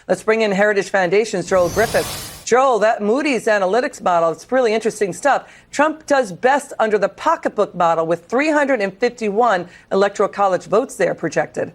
Let's bring in Heritage Foundation's Joel Griffith. Joel, that Moody's analytics model, it's really interesting stuff. Trump does best under the pocketbook model with 351 electoral college votes there projected.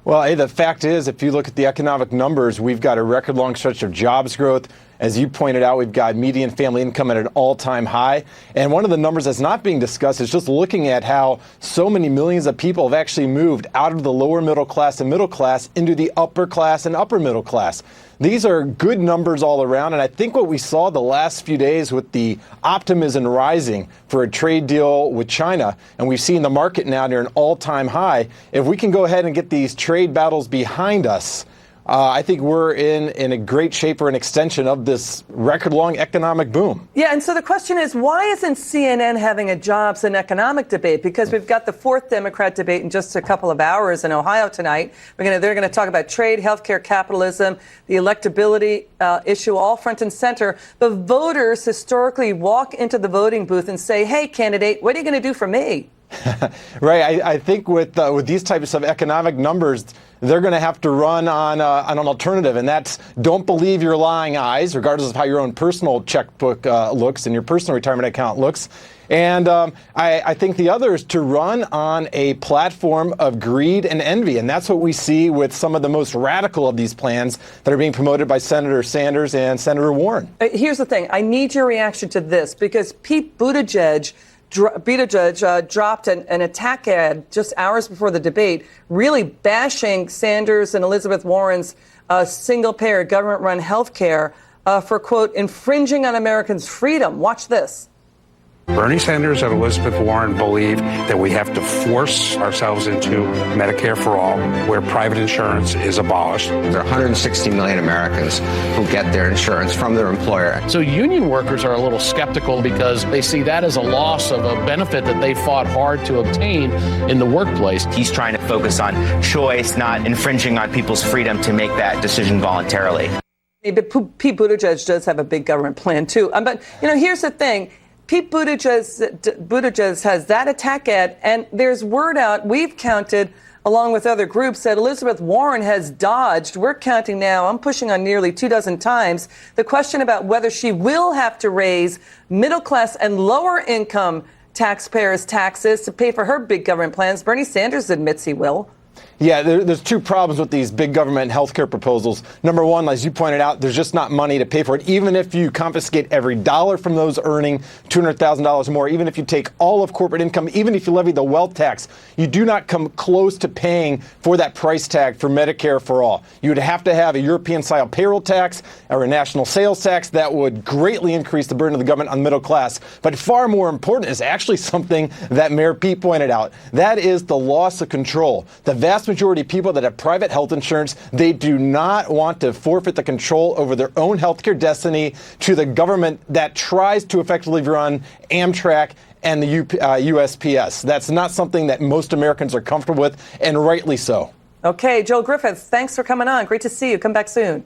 Well, hey, the fact is, if you look at the economic numbers, we've got a record-long stretch of jobs growth. As you pointed out, we've got median family income at an all-time high. And one of the numbers that's not being discussed is just looking at how so many millions of people have actually moved out of the lower middle class and middle class into the upper class and upper middle class. These are good numbers all around, and I think what we saw the last few days with the optimism rising for a trade deal with China, and we've seen the market now near an all-time high, if we can go ahead and get these trade battles behind us, I think we're in a great shape for an extension of this record-long economic boom. Yeah, and so the question is, why isn't CNN having a jobs and economic debate? Because we've got the fourth Democrat debate in just a couple of hours in Ohio tonight. They're going to talk about trade, healthcare, capitalism, the electability issue, all front and center. The voters historically walk into the voting booth and say, hey, candidate, what are you going to do for me? Right. I think with these types of economic numbers, they're going to have to run on an alternative, and that's don't believe your lying eyes, regardless of how your own personal checkbook looks and your personal retirement account looks. And I think the other is to run on a platform of greed and envy. And that's what we see with some of the most radical of these plans that are being promoted by Senator Sanders and Senator Warren. Here's the thing. I need your reaction to this, because Pete Buttigieg dropped an attack ad just hours before the debate, really bashing Sanders and Elizabeth Warren's single-payer government-run health care for, quote, infringing on Americans' freedom. Watch this. Bernie Sanders and Elizabeth Warren believe that we have to force ourselves into Medicare for all, where private insurance is abolished. There are 160 million Americans who get their insurance from their employer. So union workers are a little skeptical because they see that as a loss of a benefit that they fought hard to obtain in the workplace. He's trying to focus on choice, not infringing on people's freedom to make that decision voluntarily. But Pete Buttigieg does have a big government plan, too. But, here's the thing. Pete Buttigieg has that attack ad, and there's word out, we've counted, along with other groups, that Elizabeth Warren has dodged, we're counting now, I'm pushing on nearly 24 times, the question about whether she will have to raise middle-class and lower-income taxpayers' taxes to pay for her big government plans. Bernie Sanders admits he will. Yeah, there's two problems with these big government health care proposals. Number one, as you pointed out, there's just not money to pay for it. Even if you confiscate every dollar from those earning $200,000 more, even if you take all of corporate income, even if you levy the wealth tax, you do not come close to paying for that price tag for Medicare for all. You would have to have a European-style payroll tax or a national sales tax that would greatly increase the burden of the government on the middle class. But far more important is actually something that Mayor Pete pointed out. That is the loss of control. The vast majority of people that have private health insurance, they do not want to forfeit the control over their own healthcare destiny to the government that tries to effectively run Amtrak and the USPS. That's not something that most Americans are comfortable with, and rightly so. Okay, Joel Griffith, thanks for coming on. Great to see you. Come back soon.